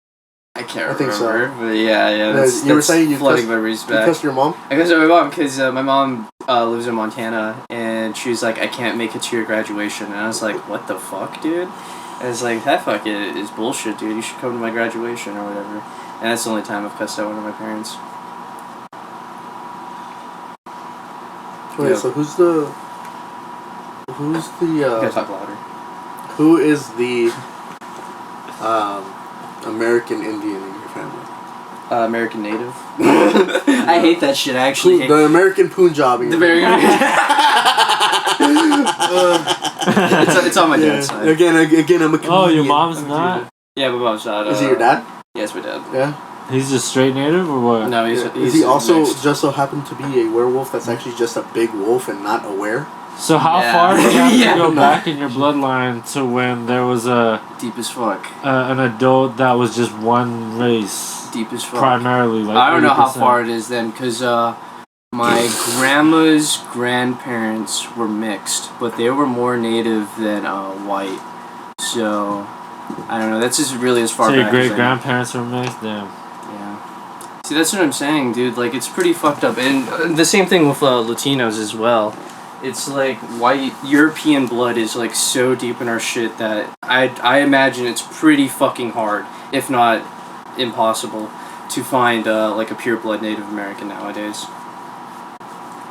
I can't
I think so.
remember. But yeah. That's,
you were saying you
flooding
cussed-
memories
You
back.
cussed your mom?
I cussed at my mom because my mom lives in Montana, and she was like, I can't make it to your graduation. And I was like, what the fuck, dude? I was like, that fuck is bullshit, dude. You should come to my graduation or whatever. And that's the only time I've cussed at one of my parents.
Wait,
Yeah.
so who's the
You gotta talk louder.
who is the American Indian in your family?
American Native. I hate that shit. I actually hate
the American Punjabi.
The American. It's on my dad's side.
Again, I'm a comedian.
Oh, your mom's not?
Yeah, my mom's not.
Is he your dad?
Yes, my dad.
Yeah.
He's just straight native or what?
No, he's
Is he also mixed. Just so happened to be a werewolf that's actually just a big wolf and not aware?
So how far do you have to go back in your bloodline to when there was a
deep as fuck
an adult that was just one race?
Deep as fuck.
Primarily, like
I don't
80%.
know how far it is then, because my grandma's grandparents were mixed, but they were more native than white. So I don't know. That's just really as far
back. So your
great
grandparents were mixed, damn.
Yeah. See, that's what I'm saying, dude. Like, it's pretty fucked up, and the same thing with Latinos as well. It's like white European blood is like so deep in our shit that I imagine it's pretty fucking hard, if not impossible, to find like a pure blood Native American nowadays.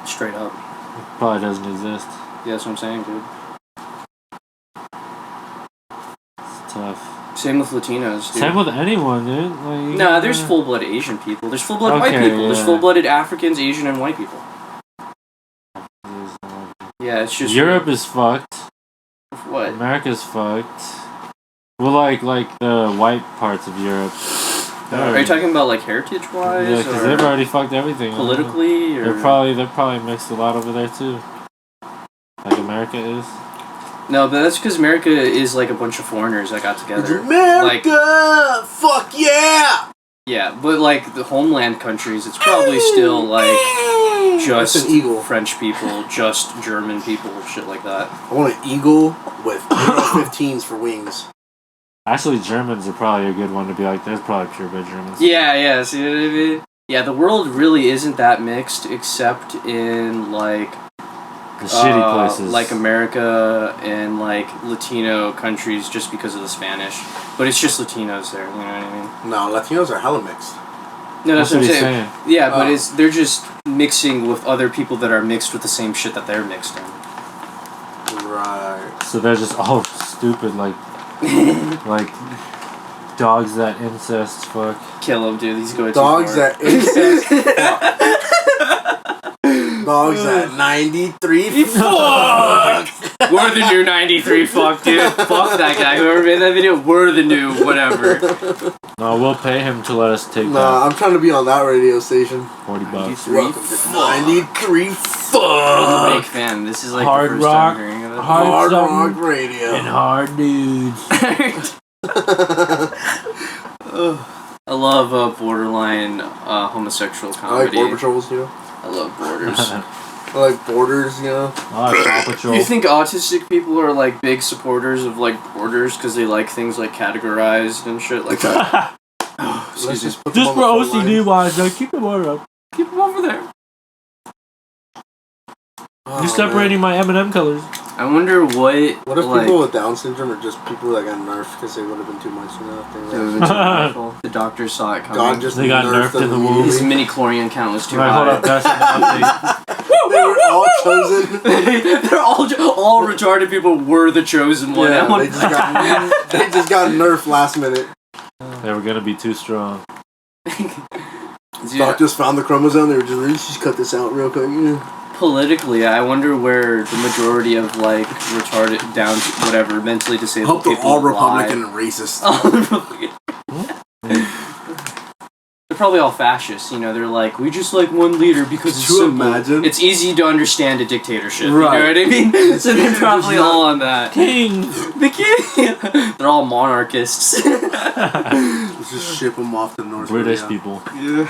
Straight up.
It probably doesn't exist.
Yeah, that's what I'm saying, dude.
It's tough.
Same with Latinos, dude.
Same with anyone, dude. Like,
nah, there's full-blood Asian people. There's full-blood white people. Yeah. There's full-blooded Africans, Asian, and white people. Yeah, it's just
Europe is fucked.
What?
America's fucked. Well, like the white parts of Europe.
Are you talking about like heritage-wise?
Yeah, because they've already fucked everything.
Politically, or
they're probably mixed a lot over there too. Like America is.
No, but that's because America is like a bunch of foreigners that got together.
America, like, fuck yeah!
Yeah, but like the homeland countries, it's probably still like just French people, just German people, shit like that.
I want an eagle with 15s for wings.
Actually, Germans are probably a good one to be like, there's probably purebred Germans.
Yeah, see what I mean? Yeah, the world really isn't that mixed except in like
the shitty places.
Like America and like Latino countries just because of the Spanish. But it's just Latinos there, you know what I mean?
No, Latinos are hella mixed.
No, that's what I'm saying. Yeah, but they're just mixing with other people that are mixed with the same shit that they're mixed in.
Right.
So they're just all stupid, like like dogs that incest fuck.
Kill them, dude. These go
dogs that incest fuck. Dogs that 93 fuck.
We're the new 93 fuck, dude. Fuck that guy. Whoever made that video, we're the new whatever.
No, we'll pay him to let us take that.
I'm trying to be on that radio station.
$40.
93 fuck.
I'm a big fan. This is like
hard
the first
rock,
time hearing of it.
Hard rock radio.
And hard dudes.
I love borderline homosexual comedy.
I like Border Patrols, you know?
I love Borders.
I like Borders, you know?
I like Paw Patrol.
You think autistic people are like big supporters of like Borders because they like things like categorized and shit like that?
Excuse me.
Just for OCD wise, though, keep them over.
Keep them over there.
You're separating my M&M colors.
I wonder what
if people with Down syndrome are just people that got nerfed because they would have been too much, you know?
The doctor saw it coming.
God just
they got nerfed in the womb.
His mini chlorian count was too
high.
high.
Hold up, that's an update.
They were all chosen.
They're all retarded people were the chosen one.
Yeah, they just got nerfed last minute.
They were gonna be too strong.
Doctors found the chromosome. They were just, just cut this out real quick. Yeah.
Politically, I wonder where the majority of like retarded, down, whatever, mentally disabled
people.
Hope
they're all Republican and racist.
They're probably all fascists. You know, they're like, we just like one leader because it's simple.
Imagine?
It's easy to understand a dictatorship.
Right.
You know what I mean? So they're probably all on that.
King.
The king. They're all monarchists.
Let's just ship them off to North
British
Korea.
people.
Yeah.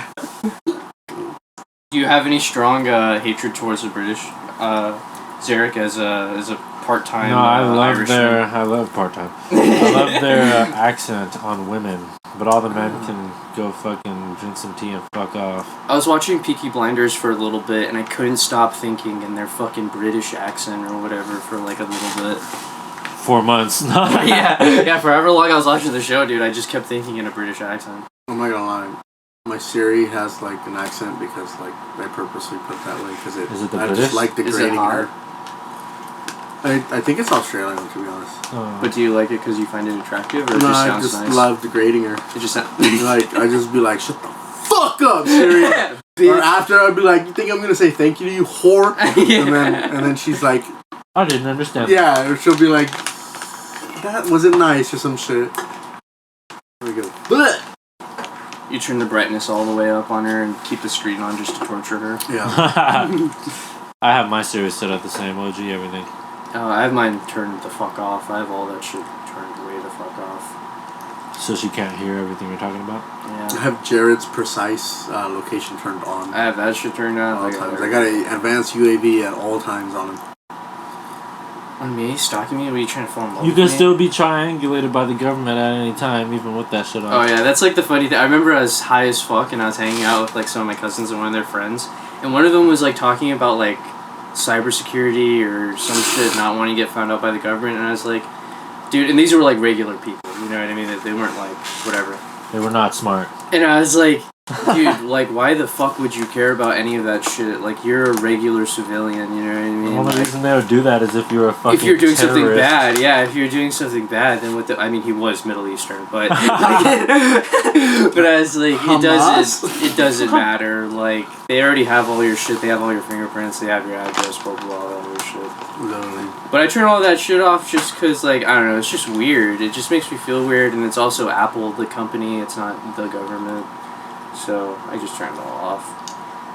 Do you have any strong hatred towards the British? Zarek as a part-time
No, I
Irishman?
love part-time. I love their accent on women, but all the men can go fucking drink some tea and fuck off.
I was watching Peaky Blinders for a little bit, and I couldn't stop thinking in their fucking British accent or whatever for like a little bit.
4 months.
yeah, for however long I was watching the show, dude, I just kept thinking in a British accent.
I'm not gonna lie. My Siri has like an accent because like I purposely put that way because I
British?
just like degrading her.
hot?
I think it's Australian to be honest.
But do you like it because you find it attractive, or it
No,
just
I
sounds
just
nice?
love degrading her.
It just sounds
Like I just be like, shut the fuck up, Siri. Or after, I'd be like, you think I'm gonna say thank you to you, whore? And then she's like,
I didn't understand.
Yeah, or she'll be like, that wasn't nice or some shit. There we go. Blech.
You turn the brightness all the way up on her and keep the screen on just to torture her.
Yeah.
I have my Siri set at the same OG everything.
Oh, I have mine turned the fuck off. I have all that shit turned way the fuck off.
So she can't hear everything you're talking about?
Yeah.
I have Jared's precise location turned on.
I have that shit turned on.
All times. I got an advanced UAV at all times on him.
On me? Stalking me? What are you trying to fall in love
You
with
can
me?
still be triangulated by the government at any time, even with that shit on.
Oh yeah, that's like the funny thing. I remember I was high as fuck and I was hanging out with like some of my cousins and one of their friends, and one of them was like talking about like cybersecurity or some shit, not wanting to get found out by the government, and I was like, dude, and these were like regular people, you know what I mean? They weren't like whatever.
They were not smart.
And I was like, dude, like, why the fuck would you care about any of that shit? Like, you're a regular civilian, you know what I mean?
The only
like,
reason they would do that is if you were a fucking
if you're doing
terrorist.
something bad, yeah. If you're doing something bad, then what? I mean, he was Middle Eastern, but but I was like, it doesn't matter. Like, they already have all your shit. They have all your fingerprints. They have your address. Blah blah blah. All that other shit.
Literally.
But I turn all that shit off just because, like, I don't know. It's just weird. It just makes me feel weird, and it's also Apple, the company. It's not the government. So I just turned it all off.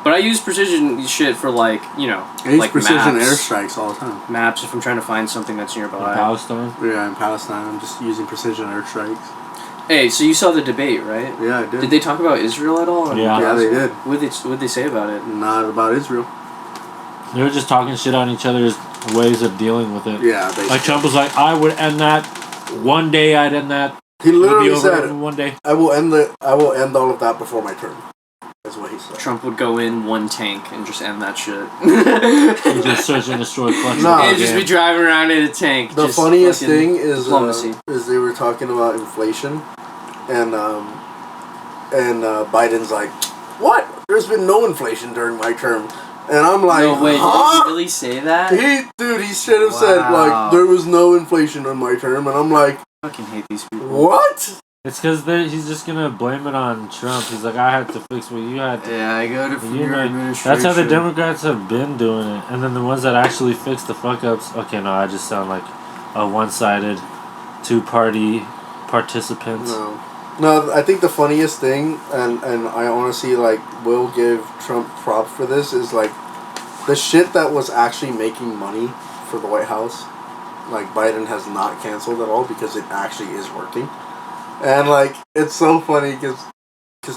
But I use precision shit for, like, you know,
I use
like
precision
maps.
airstrikes all the time.
Maps if I'm trying to find something that's nearby.
In Palestine?
Yeah, in Palestine, I'm just using precision airstrikes.
Hey, so you saw the debate, right?
Yeah, I did.
Did they talk about Israel at all?
Yeah,
they did.
What'd they say about it?
Not about Israel.
They were just talking shit on each other's ways of dealing with it.
Yeah, basically.
Like Trump was like, I would end that. One day I'd end that.
He literally
It'll be over
said,
one day.
I will end all of that before my term. That's what he said.
Trump would go in one tank and just end that shit.
And just search and destroy flexible.
Nah.
And just be driving around in a tank.
The
just
funniest
fucking
thing is
diplomacy.
They were talking about inflation, and Biden's like, "What? There's been no inflation during my term," and I'm like,
no, wait,
huh?
did he really say that?
He should have said like there was no inflation in my term, and I'm like,
I fucking hate these people.
what?
It's because he's just gonna blame it on Trump. He's like, I had to fix what you had to.
Yeah, I go to your administration.
That's how the Democrats have been doing it. And then the ones that actually fix the fuck ups. Okay, no, I just sound like a one-sided, two-party participant.
No, I think the funniest thing, and I honestly like will give Trump props for this, is like the shit that was actually making money for the White House. Like Biden has not canceled at all because it actually is working. And, like, it's so funny because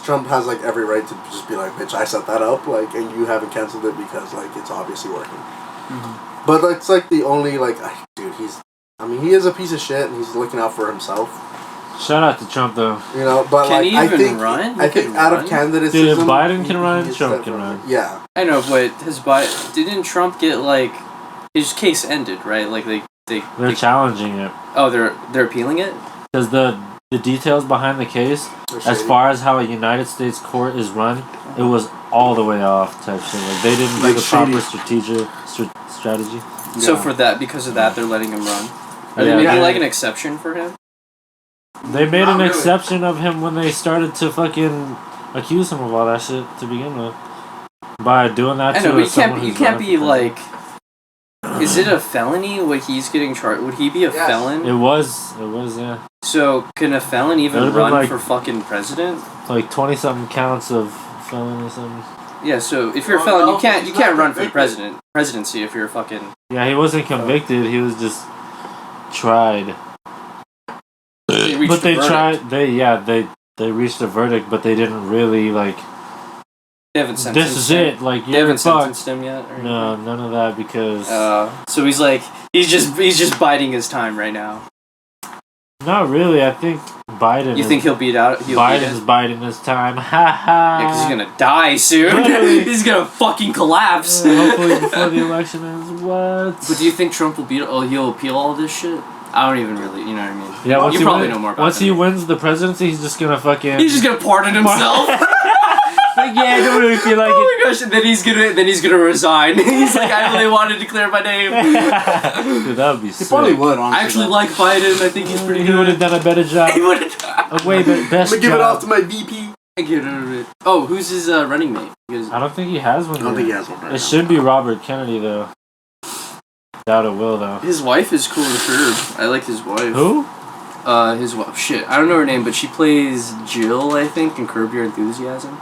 Trump has, like, every right to just be like, bitch, I set that up, like, and you haven't canceled it because, like, it's obviously working. Mm-hmm. But it's, like, the only, like, dude, he is a piece of shit and he's looking out for himself.
Shout out to Trump, though.
You know, but,
can
like,
he even run?
I think out of candidacism...
Dude, if Biden can run, Trump can run.
Yeah.
I know, but didn't Trump get, like, his case ended, right? Like,
they're challenging it.
Oh, they're appealing it?
Because the details behind the case, as far as how a United States court is run, it was all the way off type shit. Like they didn't do the proper strategy.
Yeah. So because of that, they're letting him run. Are they making like an exception for him?
They made an exception of him when they started to fucking accuse him of all that shit to begin with. By doing that,
I know, but you can't be like. Is it a felony what he's getting charged? Would he be a felon?
It was, yeah.
So, can a felon even run for fucking president?
Like 20-something counts of felony or something.
Yeah, so if you're a felon, you can't run for the presidency if you're a fucking...
Yeah, he wasn't convicted, he was just tried. They reached a verdict, but they didn't really, like...
They haven't sentenced
This is it, like,
they haven't sentenced him yet? Or
no, none of that, because...
so he's like, he's just biding his time right now.
Not really, I think Biden...
You think he'll beat out...
Biden's biding his time, ha.
Yeah, because he's gonna die soon. He's gonna fucking collapse.
Hopefully before the election ends, what?
But do you think Trump will he'll appeal all this shit? I don't even really, you know what I mean?
Yeah,
you probably know more about
Once he wins the presidency, he's just gonna fucking...
He's just gonna pardon himself.
Like, yeah, I don't really feel like it.
Oh my gosh! And then he's gonna resign. He's like, I really wanted to clear my name.
Dude, that would be sick.
He probably would. Honestly,
I actually like Biden. I think he's pretty good.
He would have done a better job.
He would
a way best
I'm gonna give it
job.
off to my VP.
Get out of it. Oh, who's his running mate?
I don't think he has one.
I don't think he has one. Right
it should be Robert Kennedy though. Doubt it will though.
His wife is cool to Curb. I like his wife.
Who?
His wife. Shit, I don't know her name, but she plays Jill, I think, in Curb Your Enthusiasm.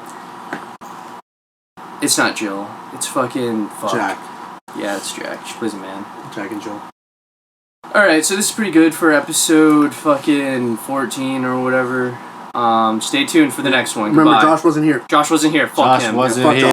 It's not Jill. It's fucking
Jack.
Yeah, it's Jack. She plays a man.
Jack and Jill.
Alright, so this is pretty good for episode fucking 14 or whatever. Stay tuned for the next one.
Remember,
Goodbye.
Josh wasn't here.
Josh wasn't here. Fuck him.
Josh wasn't here.